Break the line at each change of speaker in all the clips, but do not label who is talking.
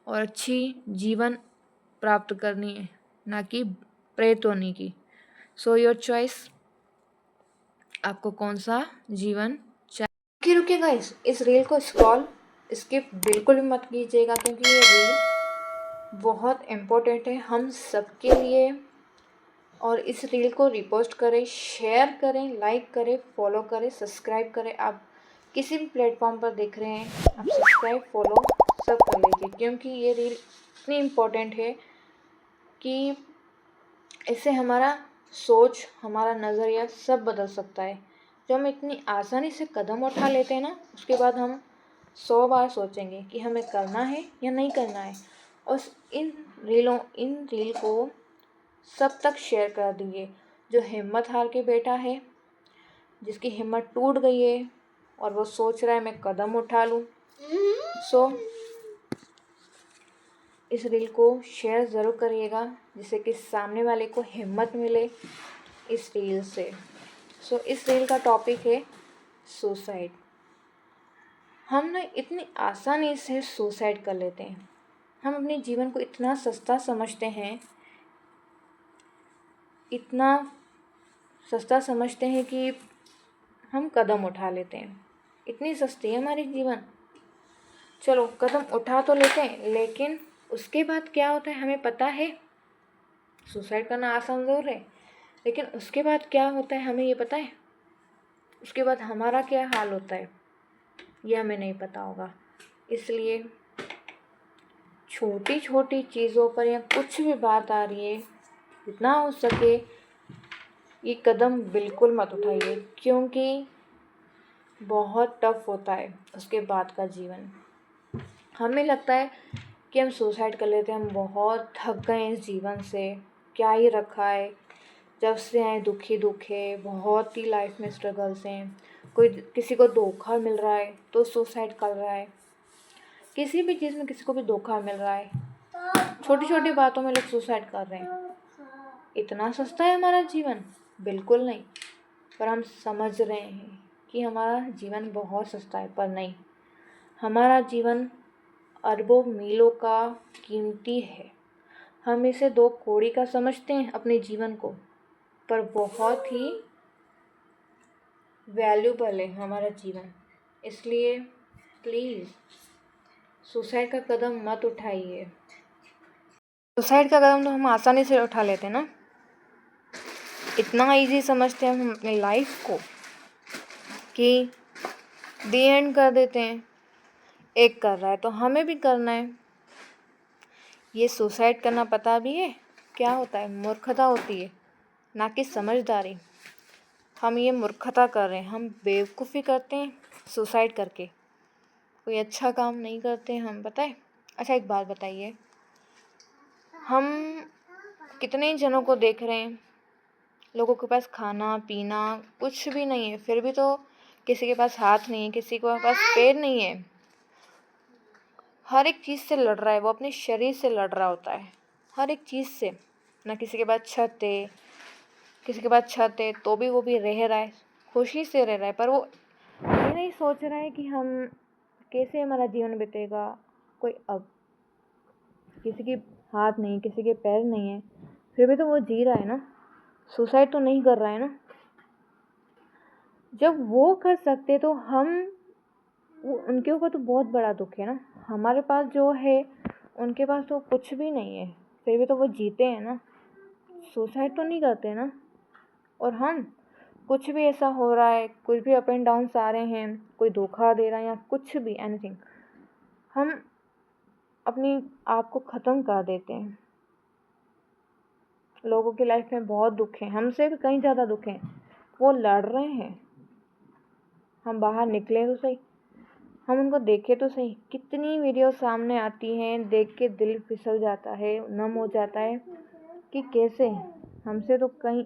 और अच्छी जीवन प्राप्त करनी है, ना कि प्रेत होने की। सो योर चॉइस, आपको कौन सा जीवन चाहिए। रुकिए गाइस, इस रील को स्किप बिल्कुल भी मत कीजिएगा, क्योंकि ये रील बहुत इम्पोर्टेंट है हम सबके लिए। और इस रील को रिपोस्ट करें, शेयर करें, लाइक करें, फॉलो करें, सब्सक्राइब करें। आप किसी भी प्लेटफॉर्म पर देख रहे हैं, आप सब्सक्राइब फॉलो सब कर लीजिए, क्योंकि ये रील इतनी इम्पोर्टेंट है कि इससे हमारा सोच, हमारा नज़रिया सब बदल सकता है। जो हम इतनी आसानी से कदम उठा लेते हैं ना, उसके बाद हम 100 बार सोचेंगे कि हमें करना है या नहीं करना है। और इन रील को सब तक शेयर कर दीजिए। जो हिम्मत हार के बैठा है, जिसकी हिम्मत टूट गई है और वो सोच रहा है मैं कदम उठा लूँ, सो इस रील को शेयर ज़रूर करिएगा, जिससे कि सामने वाले को हिम्मत मिले इस रील से। सो इस रील का टॉपिक है सुसाइड। हम ना इतनी आसानी से सुसाइड कर लेते हैं। हम अपने जीवन को इतना सस्ता समझते हैं, इतना सस्ता समझते हैं कि हम कदम उठा लेते हैं। इतनी सस्ती है हमारी जीवन। चलो कदम उठा तो लेते हैं, लेकिन उसके बाद क्या होता है हमें पता है। सुसाइड करना आसान ज़रूर है, लेकिन उसके बाद क्या होता है हमें ये पता है। उसके बाद हमारा क्या हाल होता है ये हमें नहीं पता होगा। इसलिए छोटी छोटी चीज़ों पर या कुछ भी बात आ रही है, जितना हो सके ये कदम बिल्कुल मत उठाइए, क्योंकि बहुत टफ होता है उसके बाद का जीवन। हमें लगता है कि हम सुसाइड कर लेते हैं, हम बहुत थक गए हैं इस जीवन से, क्या ही रखा है, जब से आए दुखी बहुत ही लाइफ में स्ट्रगल्स हैं। कोई किसी को धोखा मिल रहा है तो सुसाइड कर रहा है, किसी भी चीज़ में किसी को भी धोखा मिल रहा है, छोटी छोटी बातों में लोग सुसाइड कर रहे हैं। इतना सस्ता है हमारा जीवन? बिल्कुल नहीं। पर हम समझ रहे हैं कि हमारा जीवन बहुत सस्ता है, पर नहीं, हमारा जीवन अरबों मीलों का कीमती है। हम इसे 2 कौड़ी का समझते हैं अपने जीवन को, पर बहुत ही वैल्यूबल है हमारा जीवन। इसलिए प्लीज़ सुसाइड का कदम मत उठाइए। सुसाइड का कदम तो हम आसानी से उठा लेते हैं ना, इतना इजी समझते हैं हम अपनी लाइफ को कि दी एंड कर देते हैं। एक कर रहा है तो हमें भी करना है। ये सुसाइड करना पता भी है क्या होता है? मूर्खता होती है, ना कि समझदारी। हम ये मूर्खता कर रहे हैं, हम बेवकूफ़ी करते हैं सुसाइड करके, कोई अच्छा काम नहीं करते हम, पता है। अच्छा एक बात बताइए, हम कितने जनों को देख रहे हैं, लोगों के पास खाना पीना कुछ भी नहीं है, फिर भी तो किसी के पास हाथ नहीं है, किसी के पास पैर नहीं है, हर एक चीज़ से लड़ रहा है, वो अपने शरीर से लड़ रहा होता है, हर एक चीज़ से। ना किसी के पास छत है, किसी के पास छत है तो भी वो भी रह रहा है, खुशी से रह रहा है, पर वो ये नहीं सोच रहा है कि हम कैसे हमारा जीवन बीतेगा। कोई अब किसी के हाथ नहीं, किसी के पैर नहीं है, फिर भी तो वो जी रहा है ना, सुसाइड तो नहीं कर रहा है ना। जब वो कर सकते तो हम, वो उनके ऊपर तो बहुत बड़ा दुख है ना। हमारे पास जो है उनके पास तो कुछ भी नहीं है, फिर भी तो वो जीते हैं ना, सुसाइड तो नहीं करते ना। और हम कुछ भी ऐसा हो रहा है, कुछ भी अप एंड डाउन्स आ रहे हैं, कोई धोखा दे रहा है या कुछ भी एनीथिंग, हम अपनी आप को ख़त्म कर देते हैं। लोगों की लाइफ में बहुत दुख है, हमसे भी कहीं ज़्यादा दुख है, वो लड़ रहे हैं, हम बाहर निकले तो सही, हम उनको देखें तो सही। कितनी वीडियो सामने आती हैं, देख के दिल फिसल जाता है, नम हो जाता है कि कैसे हमसे तो कहीं,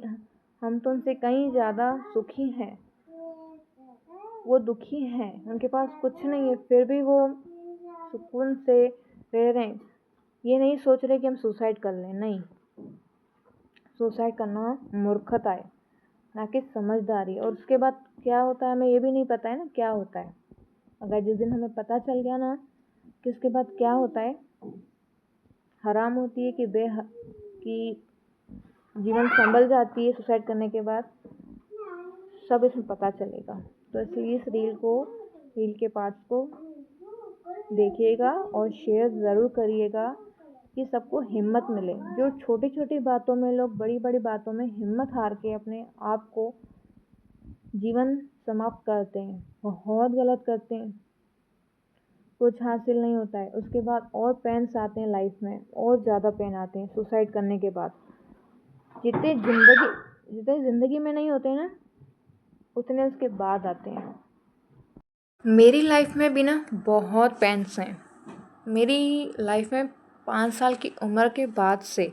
हम तो उनसे कहीं ज़्यादा सुखी हैं, वो दुखी हैं, उनके पास कुछ नहीं है, फिर भी वो सुकून से रह रहे हैं। ये नहीं सोच रहे कि हम सुसाइड कर लें, नहीं, सुसाइड करना मूर्खता है, ना कि समझदारी। और उसके बाद क्या होता है हमें ये भी नहीं पता है ना क्या होता है। अगर जिस दिन हमें पता चल गया ना कि उसके बाद क्या होता है, हराम होती है कि जीवन संभल जाती है सुसाइड करने के बाद, सब इसमें पता चलेगा। तो इसलिए इस रील के पार्ट्स को देखिएगा और शेयर ज़रूर करिएगा कि सबको हिम्मत मिले। जो छोटी छोटी बातों में लोग बड़ी बड़ी बातों में हिम्मत हार के अपने आप को जीवन समाप्त करते हैं, बहुत गलत करते हैं। कुछ हासिल नहीं होता है, उसके बाद और पेन्स आते हैं लाइफ में, और ज़्यादा पेन आते हैं सुसाइड करने के बाद। जितने ज़िंदगी में नहीं होते ना, उतने उसके बाद आते हैं। मेरी लाइफ में भी ना बहुत पेन्स हैं। मेरी लाइफ में 5 साल की उम्र के बाद से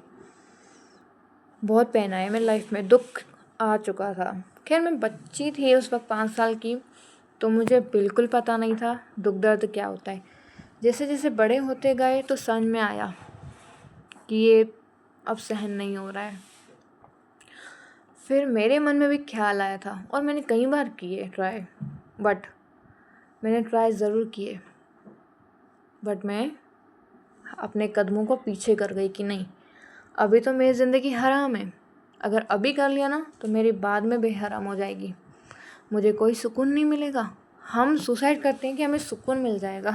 बहुत पेन आया मेरी लाइफ में, दुख आ चुका था। खैर मैं बच्ची थी उस वक्त 5 साल की, तो मुझे बिल्कुल पता नहीं था दुख दर्द क्या होता है। जैसे जैसे बड़े होते गए तो समझ में आया कि ये अब सहन नहीं हो रहा है। फिर मेरे मन में भी ख्याल आया था, और मैंने कई बार किए ट्राई, मैंने ट्राई ज़रूर किए, बट मैं अपने कदमों को पीछे कर गई कि नहीं, अभी तो मेरी ज़िंदगी हराम है। अगर अभी कर लिया ना तो मेरी बाद में बेहराम हो जाएगी, मुझे कोई सुकून नहीं मिलेगा। हम सुसाइड करते हैं कि हमें सुकून मिल जाएगा,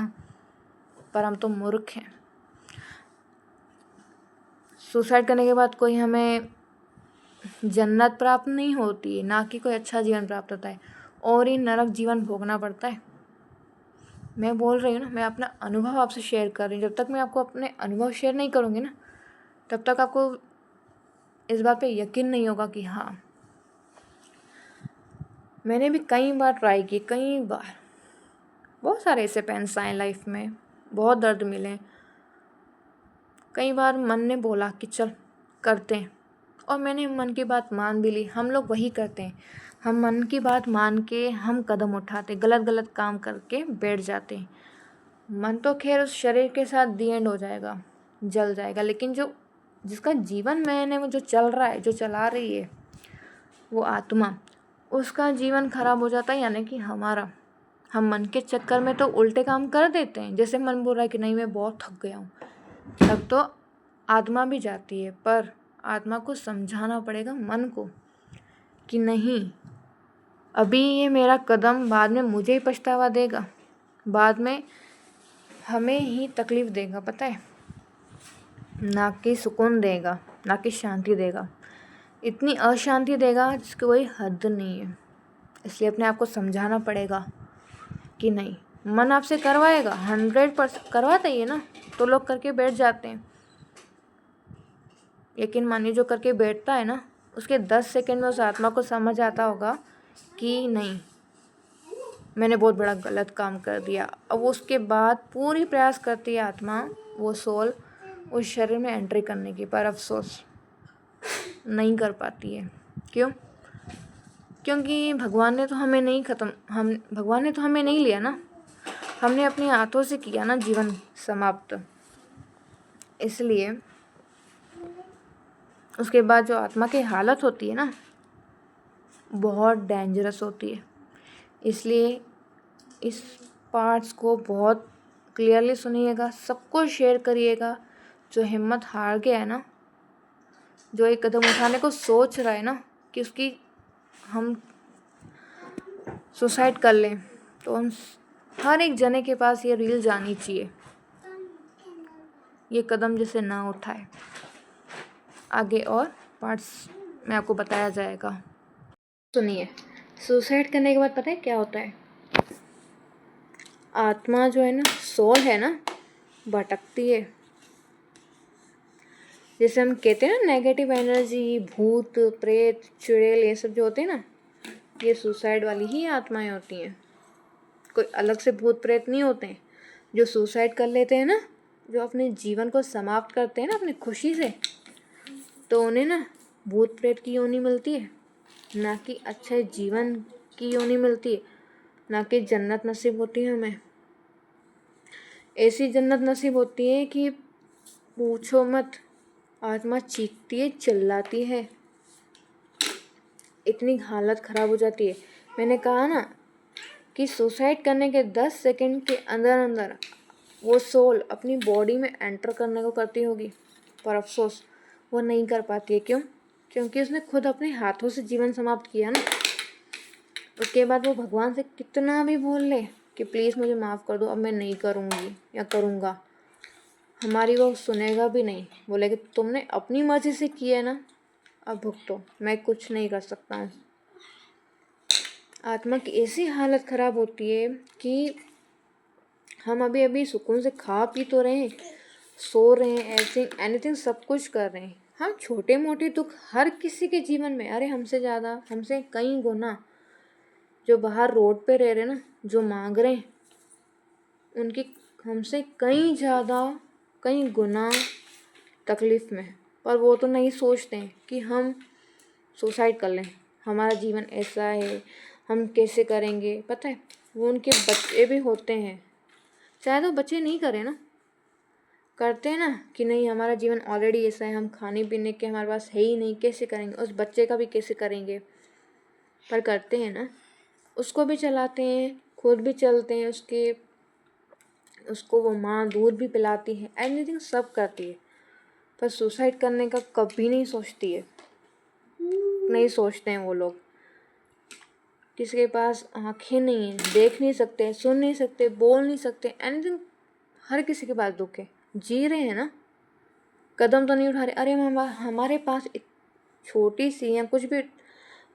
पर हम तो मूर्ख हैं। सुसाइड करने के बाद कोई हमें जन्नत प्राप्त नहीं होती है, ना कि कोई अच्छा जीवन प्राप्त होता है, और ही नरक जीवन भोगना पड़ता है। मैं बोल रही हूँ ना, मैं अपना अनुभव आपसे शेयर कर रही हूँ। जब तक मैं आपको अपने अनुभव शेयर नहीं करूँगी ना, तब तक आपको इस बात पे यकीन नहीं होगा कि हाँ, मैंने भी कई बार ट्राई की, कई बार। बहुत सारे ऐसे पेन्स आए लाइफ में, बहुत दर्द मिले। कई बार मन ने बोला कि चल करते हैं, और मैंने मन की बात मान भी ली। हम लोग वही करते हैं, हम मन की बात मान के हम कदम उठाते, गलत काम करके बैठ जाते हैं। मन तो खैर उस शरीर के साथ दी एंड हो जाएगा, जल जाएगा, लेकिन जिसका जीवन मैंने वो जो चल रहा है, जो चला रही है वो आत्मा, उसका जीवन खराब हो जाता है। यानी कि हम मन के चक्कर में तो उल्टे काम कर देते हैं। जैसे मन बोल रहा है कि नहीं मैं बहुत थक गया हूँ, तब तो आत्मा भी जाती है, पर आत्मा को समझाना पड़ेगा मन को कि नहीं, अभी ये मेरा कदम बाद में मुझे ही पछतावा देगा, बाद में हमें ही तकलीफ़ देगा, पता है, ना कि सुकून देगा, ना कि शांति देगा। इतनी अशांति देगा जिसकी कोई हद नहीं है। इसलिए अपने आप को समझाना पड़ेगा कि नहीं, मन आपसे करवाएगा, 100% करवाता ही है ना, तो लोग करके बैठ जाते हैं। लेकिन मानिए जो करके बैठता है ना, उसके 10 सेकंड में उस आत्मा को समझ आता होगा कि नहीं, मैंने बहुत बड़ा गलत काम कर दिया। अब उसके बाद पूरी प्रयास करती है आत्मा, वो सोल, उस शरीर में एंट्री करने की, पर अफसोस नहीं कर पाती है। क्यों? क्योंकि भगवान ने तो हमें नहीं लिया ना, हमने अपने हाथों से किया ना जीवन समाप्त। इसलिए उसके बाद जो आत्मा की हालत होती है ना, बहुत डेंजरस होती है। इसलिए इस पार्ट्स को बहुत क्लियरली सुनिएगा, सबको शेयर करिएगा। जो हिम्मत हार गया है ना, जो एक कदम उठाने को सोच रहा है ना कि उसकी हम सुसाइड कर लें, तो हम हर एक जने के पास ये रील जानी चाहिए, ये कदम जैसे ना उठाए। आगे और पार्ट्स में आपको बताया जाएगा। सुनिए, सुसाइड करने के बाद पता है क्या होता है? आत्मा जो है ना, सोल है ना, भटकती है। जैसे हम कहते हैं ना, नेगेटिव एनर्जी, भूत प्रेत चुड़ैल, ये सब जो होते हैं ना, ये सुसाइड वाली ही आत्माएं होती हैं। कोई अलग से भूत प्रेत नहीं होते हैं। जो सुसाइड कर लेते हैं ना, जो अपने जीवन को समाप्त करते हैं ना अपनी खुशी से, तो उन्हें ना भूत प्रेत की योनि मिलती है, ना कि अच्छे जीवन की योनि मिलती है, ना कि जन्नत नसीब होती है हमें। ऐसी जन्नत नसीब होती है कि पूछो मत, आत्मा चीखती है, चिल्लाती है, इतनी हालत ख़राब हो जाती है। मैंने कहा ना कि सुसाइड करने के 10 सेकंड के अंदर अंदर वो सोल अपनी बॉडी में एंटर करने को करती होगी, पर अफसोस वो नहीं कर पाती है। क्यों? क्योंकि उसने खुद अपने हाथों से जीवन समाप्त किया ना। उसके बाद वो भगवान से कितना भी बोल ले कि प्लीज़ मुझे माफ़ कर दो, अब मैं नहीं करूँगी या करूँगा, हमारी वो सुनेगा भी नहीं। बोलेगा तुमने अपनी मर्ज़ी से किया है ना, अब भुगतो, मैं कुछ नहीं कर सकता हूँ। आत्मा की ऐसी हालत ख़राब होती है कि हम अभी अभी सुकून से खा पी तो रहे हैं, सो रहे हैं, एनीथिंग सब कुछ कर रहे हैं। हम छोटे मोटे दुख हर किसी के जीवन में, अरे हमसे ज़्यादा, हमसे कई गुना जो बाहर रोड पे रह रहे ना, जो मांग रहे हैं, उनकी हमसे कई ज़्यादा, कई गुना तकलीफ़ में। पर वो तो नहीं सोचते हैं कि हम सुसाइड कर लें, हमारा जीवन ऐसा है, हम कैसे करेंगे। पता है, वो उनके बच्चे भी होते हैं, शायद वो बच्चे नहीं करें ना, करते हैं ना कि नहीं हमारा जीवन ऑलरेडी ऐसा है, हम खाने पीने के हमारे पास है ही नहीं, कैसे करेंगे, उस बच्चे का भी कैसे करेंगे। पर करते हैं ना, उसको भी चलाते हैं, खुद भी चलते हैं, उसको वो माँ दूध भी पिलाती है, एनीथिंग सब करती है, पर सुसाइड करने का कभी नहीं सोचती है। नहीं सोचते हैं वो लोग। किसी के पास आँखें नहीं हैं, देख नहीं सकते, सुन नहीं सकते, बोल नहीं सकते, एनीथिंग, हर किसी के पास दुख है, जी रहे हैं ना, कदम तो नहीं उठा रहे। अरे हमारे पास एक छोटी सी या कुछ भी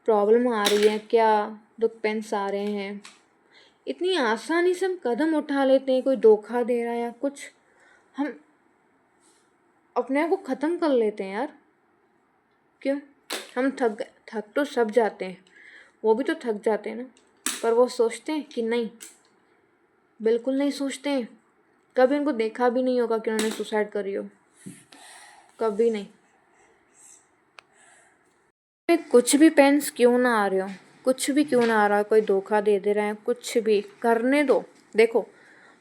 प्रॉब्लम आ रही है, क्या दुख पेंस आ रहे हैं, इतनी आसानी से हम कदम उठा लेते हैं। कोई धोखा दे रहा है या कुछ, हम अपने आप को ख़त्म कर लेते हैं यार। क्यों? हम थक तो सब जाते हैं, वो भी तो थक जाते हैं ना, पर वो सोचते हैं कि नहीं, बिल्कुल नहीं सोचते हैं। कभी उनको देखा भी नहीं होगा कि उन्होंने सुसाइड करी हो, कभी नहीं। कुछ भी पेंस क्यों ना आ रहे हो, कुछ भी क्यों ना आ रहा है, कोई धोखा दे रहा है, कुछ भी करने दो। देखो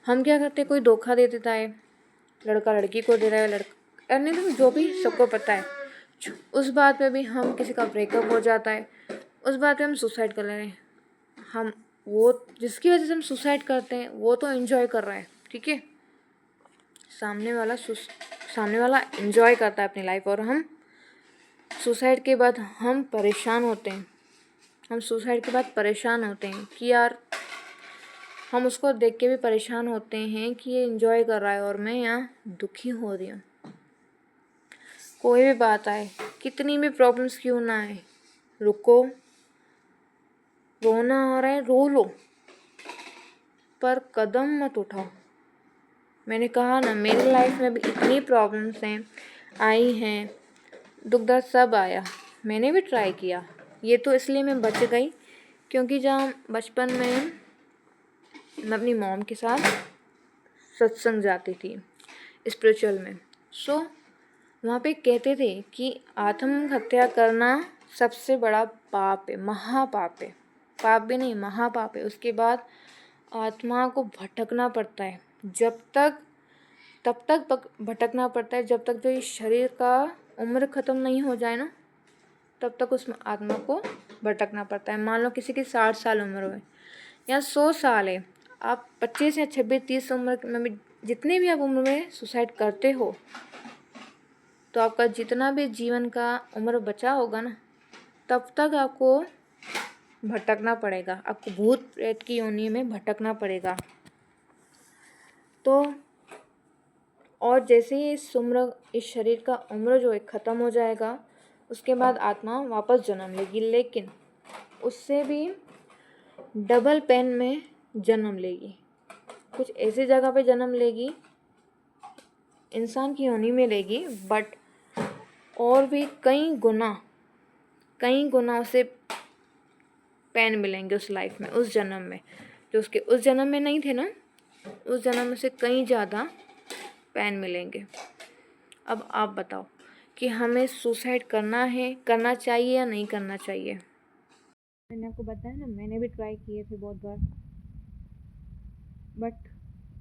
हम क्या करते हैं, कोई धोखा दे देता है, लड़का लड़की को दे रहा है, लड़का करने दो, जो भी सबको पता है। उस बात पे भी हम, किसी का ब्रेकअप हो जाता है, उस बात पे हम सुसाइड कर ले रहे हैं। हम वो जिसकी वजह से हम सुसाइड करते हैं वो तो एंजॉय कर रहा है, ठीक है, सामने वाला एंजॉय करता है अपनी लाइफ, और हम सुसाइड के बाद हम परेशान होते हैं। हम सुसाइड के बाद परेशान होते हैं कि यार, हम उसको देख के भी परेशान होते हैं कि ये एंजॉय कर रहा है और मैं यहाँ दुखी हो रही हूँ। कोई भी बात आए, कितनी भी प्रॉब्लम्स क्यों ना आए, रुको, रोना आ रहा है रो लो, पर कदम मत उठाओ। मैंने कहा ना, मेरी लाइफ में भी इतनी प्रॉब्लम्स हैं, आई हैं, दुख दर्द सब आया, मैंने भी ट्राई किया। ये तो इसलिए मैं बच गई क्योंकि जहाँ बचपन में मैं अपनी मॉम के साथ सत्संग जाती थी, स्पिरिचुअल में। सो वहाँ पे कहते थे कि आत्महत्या करना सबसे बड़ा पाप है, महापाप है। पाप भी नहीं, महापाप है। उसके बाद आत्मा को भटकना पड़ता है, तब तक भटकना पड़ता है जब तक जो इस शरीर का उम्र ख़त्म नहीं हो जाए ना, तब तक उस आत्मा को भटकना पड़ता है। मान लो किसी की 60 साल उम्र हो या 100 साल है, आप 25 या 26, 30 उम्र में भी, जितने भी आप उम्र में सुसाइड करते हो, तो आपका जितना भी जीवन का उम्र बचा होगा ना, तब तक आपको भटकना पड़ेगा, आपको भूत प्रेत की योनि में भटकना पड़ेगा। तो और जैसे ही इस शरीर का उम्र जो है ख़त्म हो जाएगा, उसके बाद आत्मा वापस जन्म लेगी, लेकिन उससे भी डबल पेन में जन्म लेगी। कुछ ऐसी जगह पे जन्म लेगी, इंसान की योनि में लेगी, बट और भी कई गुना उसे पेन मिलेंगे उस लाइफ में, उस जन्म में, जो उसके उस जन्म में नहीं थे ना, उस जन्म में से कई ज़्यादा पेन मिलेंगे। अब आप बताओ कि हमें सुसाइड करना चाहिए या नहीं करना चाहिए। मैंने आपको बताया ना, मैंने भी ट्राई किए थे बहुत बार, बट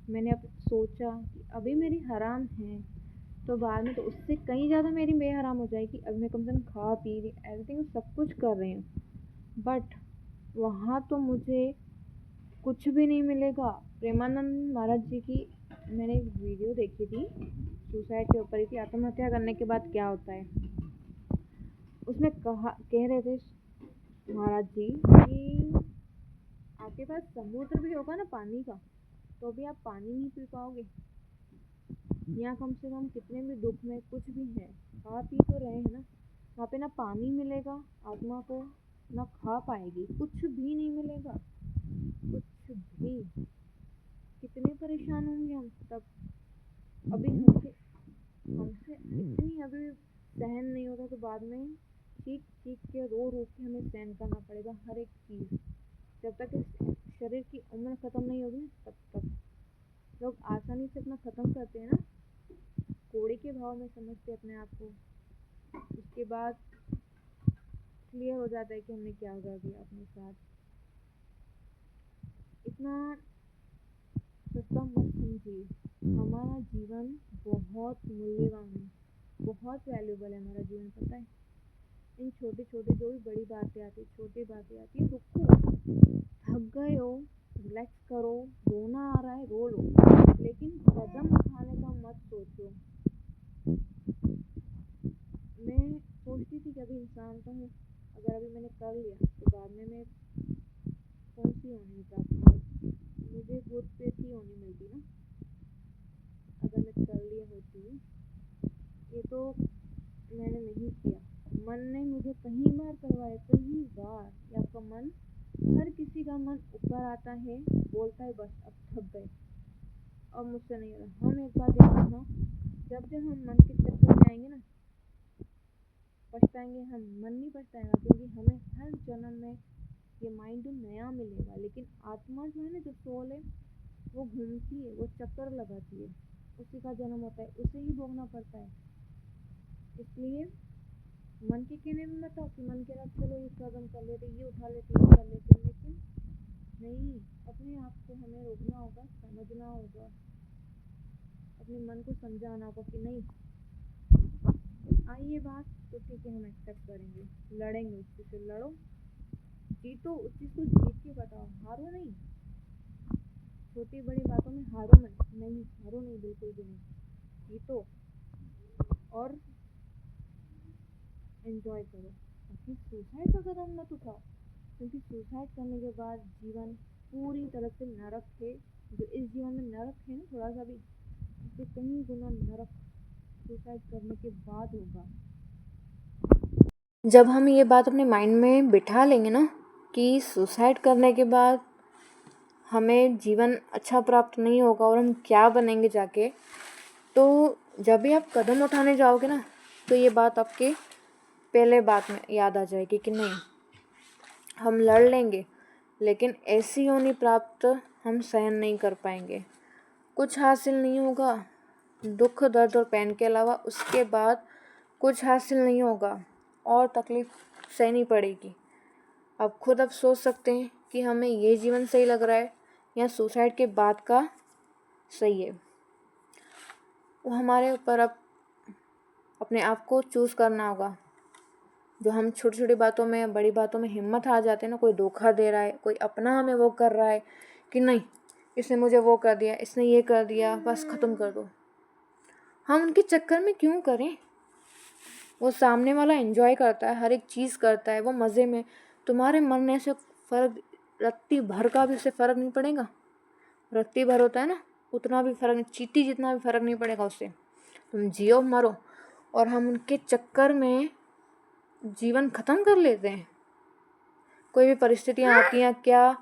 मैंने अब सोचा कि अभी मेरी हराम है, तो बाद में तो उससे कहीं ज़्यादा मेरी बेहराम हो जाएगी। अभी मैं कम से कम खा पी रही, एवरीथिंग सब कुछ कर रही हूँ, बट वहाँ तो मुझे कुछ भी नहीं मिलेगा। प्रेमानंद महाराज जी की मैंने एक वीडियो देखी थी सुसाइड के ऊपर ही थी, आत्महत्या करने के बाद क्या होता है। उसमें कह रहे थे महाराज जी कि आपके पास समुद्र भी होगा ना पानी का, तो भी आप पानी नहीं पी पाओगे। यहाँ कम से कम कितने भी दुख में कुछ भी है, खा पी तो रहे हैं ना, वहाँ पे ना पानी मिलेगा आत्मा को, ना खा पाएगी, कुछ भी नहीं मिलेगा, कुछ भी। कितने परेशान होंगे हम तब। अभी हमसे इतनी अभी सहन नहीं होता, तो बाद में चीख चीख के रो रो के हमें सहन करना पड़ेगा हर एक चीज़। जब तक इस शरीर की उम्र ख़त्म नहीं होगी ना, तब तक लोग आसानी से अपना ख़त्म करते हैं ना, कोड़े के भाव में समझते अपने आप को। उसके बाद क्लियर हो जाता है कि हमने क्या कर दिया अपने साथ। इतना सस्ता मत समझिए। हमारा जीवन बहुत मूल्यवान है, बहुत वैल्यूबल है हमारा जीवन, पता है। इन छोटे छोटे जो भी बड़ी बातें आती है, छोटी बातें आती है, रुको, थक गए हो, रिलैक्स करो, रोना आ रहा है रो लो, लेकिन कदम उठाने का मत सोचो। मैं सोचती थी कि अभी इंसान तो हूँ, अगर अभी मैंने कर लिया तो बाद में मैं कौन सी होनी प्राप्त करूँ, मुझे भूत प्रेत ही होनी मिलती ना अगर मैं कर लिया होती। ये तो मैंने नहीं किया, मन ने मुझे कई बार करवाया, कई बार। ये आपका मन, हर किसी का मन ऊपर आता है, बोलता है बस अब थक गए, अब मुझसे नहीं हो रहा। हम एक बात याद रखना, जब जब हम मन के चक्कर में आएंगे ना, पछताएंगे हम, मन नहीं पछताएगा, क्योंकि हमें हर जन्म में ये माइंड नया मिलेगा। लेकिन आत्मा जो है ना, जो सोल है, वो घूमती है, वो चक्कर लगाती है, उसी का जन्म होता है, उसे ही भोगना पड़ता है। इसलिए मन के कहने में मत आओ कि मन के रात चलो ये कदम कर लेते, ये उठा लेते, ये कर लेते, लेकिन नहीं, अपने आप को हमें रोकना होगा, समझना होगा, अपने मन को समझाना होगा कि नहीं आई ये बात तो ठीक है, हम एक्सेप्ट करेंगे, लड़ेंगे, उस चीज़ से लड़ो, जीतो, उस चीज़ को जीत के बताओ, हारो नहीं। छोटी बड़ी बातों में हारो नहीं, हारो नहीं, बिल्कुल भी नहीं, जीतो और एंजॉय करो। बाकी सुसाइड का कदम मत उठाओ, क्योंकि सुसाइड करने के बाद जीवन पूरी तरह से नरक है। जो इस जीवन में नरक है ना, थोड़ा सा भी, इससे कहीं गुना नरक सुसाइड करने के बाद होगा। जब हम ये बात अपने माइंड में बिठा लेंगे ना कि सुसाइड करने के बाद हमें जीवन अच्छा प्राप्त नहीं होगा और हम क्या बनेंगे जाके, तो जब भी आप कदम उठाने जाओगे ना, तो ये बात आपके पहले बात में याद आ जाएगी कि नहीं, हम लड़ लेंगे, लेकिन ऐसी होनी प्राप्त हम सहन नहीं कर पाएंगे, कुछ हासिल नहीं होगा, दुख दर्द और पेन के अलावा उसके बाद कुछ हासिल नहीं होगा और तकलीफ सहनी पड़ेगी। अब खुद अब सोच सकते हैं कि हमें ये जीवन सही लग रहा है या सुसाइड के बाद का सही है। वो हमारे ऊपर अब अपने आप को चूज़ करना होगा। जो हम छोटी छोटी बातों में, बड़ी बातों में हिम्मत हार जाते हैं ना, कोई धोखा दे रहा है, कोई अपना हमें वो कर रहा है कि नहीं इसने मुझे वो कर दिया, इसने ये कर दिया, बस ख़त्म कर दो। हम उनके चक्कर में क्यों करें। वो सामने वाला एंजॉय करता है, हर एक चीज़ करता है, वो मज़े में। तुम्हारे मरने से फ़र्क रत्ती भर का भी उससे फ़र्क नहीं पड़ेगा। रत्ती भर होता है ना, उतना भी फ़र्क नहीं, चींटी जितना भी फ़र्क नहीं पड़ेगा उससे। तुम जियो मरो, और हम उनके चक्कर में जीवन ख़त्म कर लेते हैं। कोई भी परिस्थितियाँ आती हैं क्या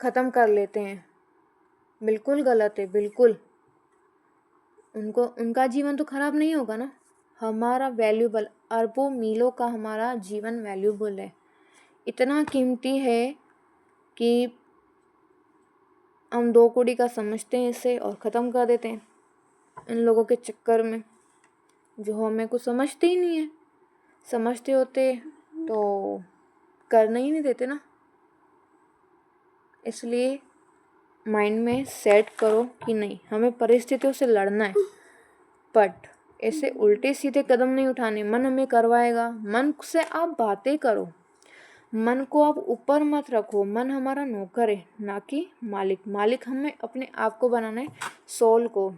ख़त्म कर लेते हैं, बिल्कुल गलत है, बिल्कुल। उनका जीवन तो ख़राब नहीं होगा ना। हमारा वैल्यूबल, अरबों मीलों का हमारा जीवन वैल्यूबल है, इतना कीमती है कि हम 2 कौड़ी का समझते हैं इसे और ख़त्म कर देते हैं इन लोगों के चक्कर में, जो हमें कुछ समझते ही नहीं है। समझते होते तो करने ही नहीं देते ना। इसलिए माइंड में सेट करो कि नहीं, हमें परिस्थितियों से लड़ना है, बट ऐसे उल्टे सीधे कदम नहीं उठाने। मन हमें करवाएगा, मन से आप बातें करो, मन को आप ऊपर मत रखो। मन हमारा नौकर है, ना कि मालिक। मालिक हमें अपने आप को बनाना है, सोल को।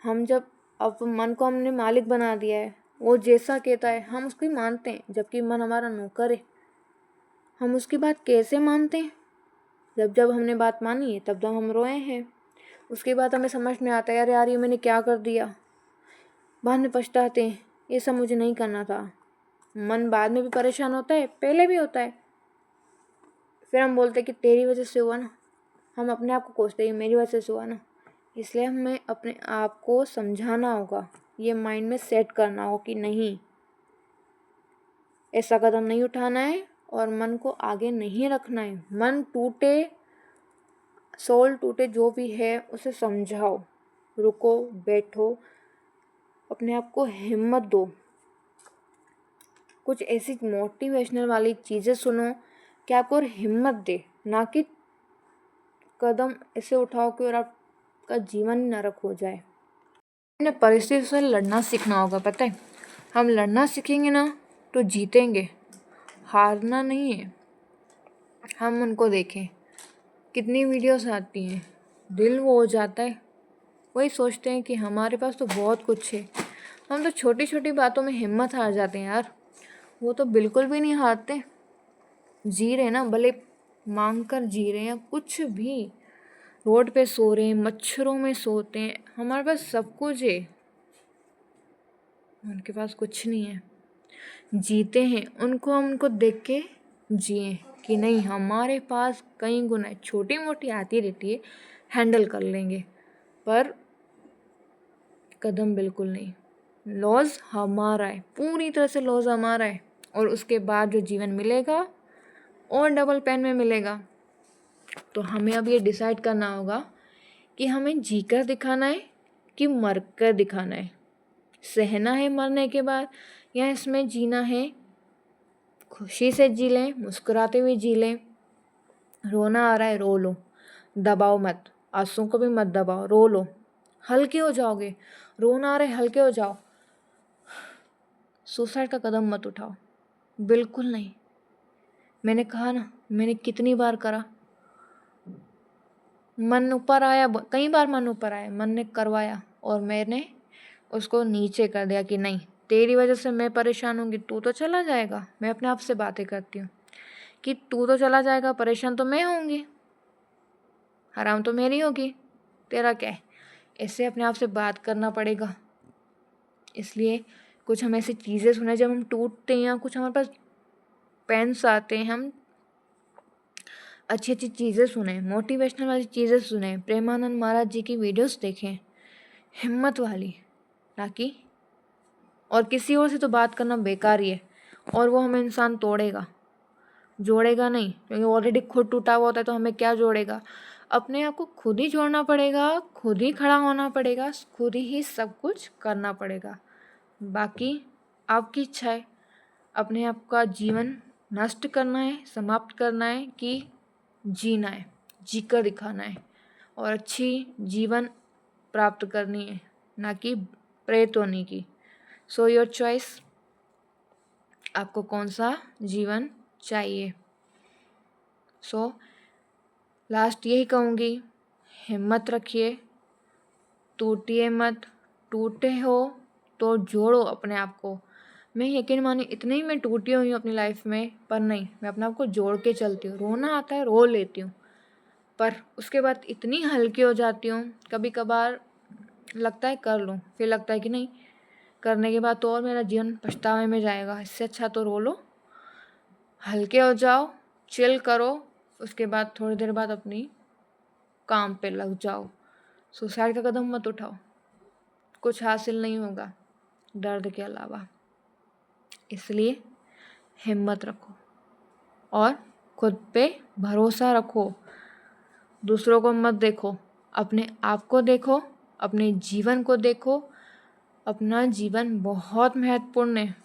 हम जब अब मन को हमने मालिक बना दिया है, वो जैसा कहता है हम उसको ही मानते हैं, जबकि मन हमारा नौकर है। हम उसकी बात कैसे मानते हैं? जब हमने बात मानी है तब हम रोए हैं। उसके बाद हमें समझ में आता है, अरे यार ये मैंने क्या कर दिया। बाद में पछताते हैं, ये सब मुझे नहीं करना था। मन बाद में भी परेशान होता है, पहले भी होता है। फिर हम बोलते हैं कि तेरी वजह से हुआ ना। हम अपने आप को कोसते हैं, मेरी वजह से हुआ ना। इसलिए हमें अपने आप को समझाना होगा, ये माइंड में सेट करना होगा कि नहीं, ऐसा कदम नहीं उठाना है और मन को आगे नहीं रखना है। मन टूटे, सोल टूटे, जो भी है उसे समझाओ, रुको, बैठो, अपने आप को हिम्मत दो। कुछ ऐसी मोटिवेशनल वाली चीज़ें सुनो कि आपको और हिम्मत दे, ना कि कदम ऐसे उठाओ कि और आपका जीवन नरक हो जाए। अपने परिस्थिति से लड़ना सीखना होगा, पता है। हम लड़ना सीखेंगे ना तो जीतेंगे, हारना नहीं है। हम उनको देखें, कितनी वीडियोस आती हैं, दिल वो हो जाता है। वही सोचते हैं कि हमारे पास तो बहुत कुछ है। हम तो छोटी छोटी बातों में हिम्मत हार जाते हैं यार। वो तो बिल्कुल भी नहीं हारते, जी रहे ना, भले मांग कर जी रहे हैं, कुछ भी, रोड पे सो रहे हैं, मच्छरों में सोते हैं, हमारे पास सब कुछ है, उनके पास कुछ नहीं है। जीते हैं, उनको देख के जिए कि नहीं, हमारे पास कई गुना है। छोटी मोटी आती रहती है, हैंडल कर लेंगे, पर कदम बिल्कुल नहीं। लॉज हमारा है, पूरी तरह से लॉज हमारा है। और उसके बाद जो जीवन मिलेगा और डबल पेन में मिलेगा। तो हमें अब ये डिसाइड करना होगा कि हमें जीकर दिखाना है कि मर कर दिखाना है। सहना है मरने के बाद, या इसमें जीना है, खुशी से जी लें, मुस्कुराते हुए जी लें। रोना आ रहा है, रो लो, दबाओ मत, आंसुओं को भी मत दबाओ, रो लो, हल्के हो जाओगे। रोना आ रहा है, हल्के हो जाओ। सुसाइड का कदम मत उठाओ, बिल्कुल नहीं। मैंने कहा ना, मैंने कितनी बार करा। मन ऊपर आया, कई बार मन ऊपर आया, मन ने करवाया और मैंने उसको नीचे कर दिया कि नहीं, तेरी वजह से मैं परेशान होंगी, तू तो चला जाएगा। मैं अपने आप से बातें करती हूँ कि तू तो चला जाएगा, परेशान तो मैं होंगी, हराम तो मेरी होगी, तेरा क्या है। ऐसे अपने आप से बात करना पड़ेगा। इसलिए कुछ हम ऐसी चीज़ें सुने जब हम टूटते हैं, या कुछ हमारे पास पेन्स आते हैं, हम अच्छी अच्छी चीज़ें सुने, मोटिवेशनल वाली चीज़ें सुने, प्रेमानंद महाराज जी की वीडियोस देखें, हिम्मत वाली, ना कि और किसी और से तो बात करना बेकार ही है। और वो हमें इंसान तोड़ेगा, जोड़ेगा नहीं, क्योंकि ऑलरेडी खुद टूटा हुआ होता है, तो हमें क्या जोड़ेगा। अपने आप को खुद ही जोड़ना पड़ेगा, खुद ही खड़ा होना पड़ेगा, खुद ही सब कुछ करना पड़ेगा। बाकी आपकी इच्छा है, अपने आप का जीवन नष्ट करना है, समाप्त करना है, कि जीना है, जीकर दिखाना है और अच्छी जीवन प्राप्त करनी है, ना कि प्रेत होने की। सो योर चॉइस, आपको कौन सा जीवन चाहिए। सो लास्ट यही कहूँगी, हिम्मत रखिए, टूटिए मत। टूटे हो तो जोड़ो अपने आप को। मैं यकीन मानिए, इतनी ही मैं टूटी हुई हूँ अपनी लाइफ में, पर नहीं, मैं अपने आप को जोड़ के चलती हूँ। रोना आता है, रो लेती हूँ, पर उसके बाद इतनी हल्की हो जाती हूँ। कभी कभार लगता है कर लूँ, फिर लगता है कि नहीं, करने के बाद तो और मेरा जीवन पछतावे में जाएगा। इससे अच्छा तो रो लो, हल्के हो जाओ, चिल करो, उसके बाद थोड़ी देर बाद अपनी काम पे लग जाओ। सुसाइड का कदम मत उठाओ, कुछ हासिल नहीं होगा दर्द के अलावा। इसलिए हिम्मत रखो और खुद पे भरोसा रखो। दूसरों को मत देखो, अपने आप को देखो, अपने जीवन को देखो। अपना जीवन बहुत महत्वपूर्ण है,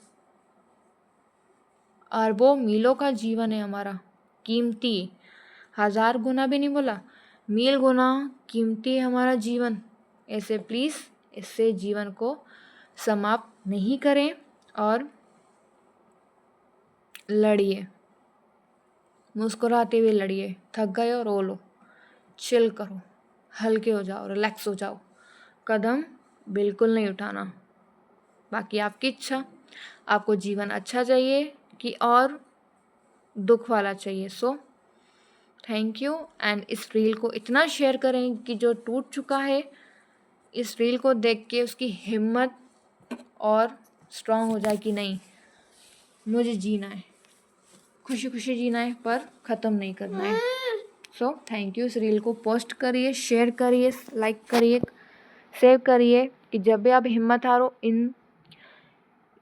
अरबों मीलों का जीवन है हमारा, कीमती। 1000 गुना भी नहीं बोला, मील गुना कीमती है हमारा जीवन। ऐसे प्लीज़ इससे जीवन को समाप्त नहीं करें और लड़िए, मुस्कुराते हुए लड़िए। थक गए हो रो लो, चिल करो, हल्के हो जाओ, रिलैक्स हो जाओ। कदम बिल्कुल नहीं उठाना। बाकी आपकी इच्छा, आपको जीवन अच्छा चाहिए कि और दुख वाला चाहिए। So thank you. एंड इस रील को इतना शेयर करें कि जो टूट चुका है इस रील को देख के उसकी हिम्मत और स्ट्रांग हो जाए कि नहीं, मुझे जीना है, खुशी खुशी जीना है, पर ख़त्म नहीं करना है। So thank you. इस रील को पोस्ट करिए, शेयर करिए, लाइक करिए, सेव करिए कि जब भी आप हिम्मत हारो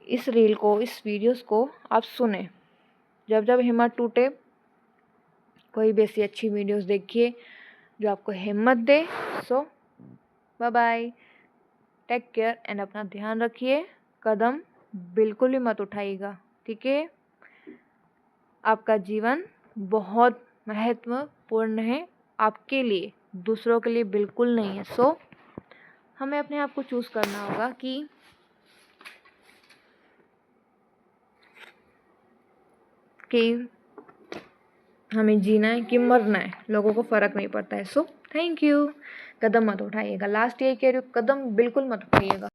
इस रील को, इस वीडियोस को आप सुने। जब जब हिम्मत टूटे कोई भी ऐसी अच्छी वीडियोस देखिए जो आपको हिम्मत दे। So bye bye, take care and अपना ध्यान रखिए। कदम बिल्कुल भी मत उठाइएगा, ठीक है। आपका जीवन बहुत महत्वपूर्ण है, आपके लिए, दूसरों के लिए बिल्कुल नहीं है। सो हमें अपने आप को चूज़ करना होगा कि हमें जीना है कि मरना है। लोगों को फ़र्क नहीं पड़ता है। So thank you. कदम मत उठाइएगा, लास्ट ये कह रही हूँ, कदम बिल्कुल मत उठाइएगा।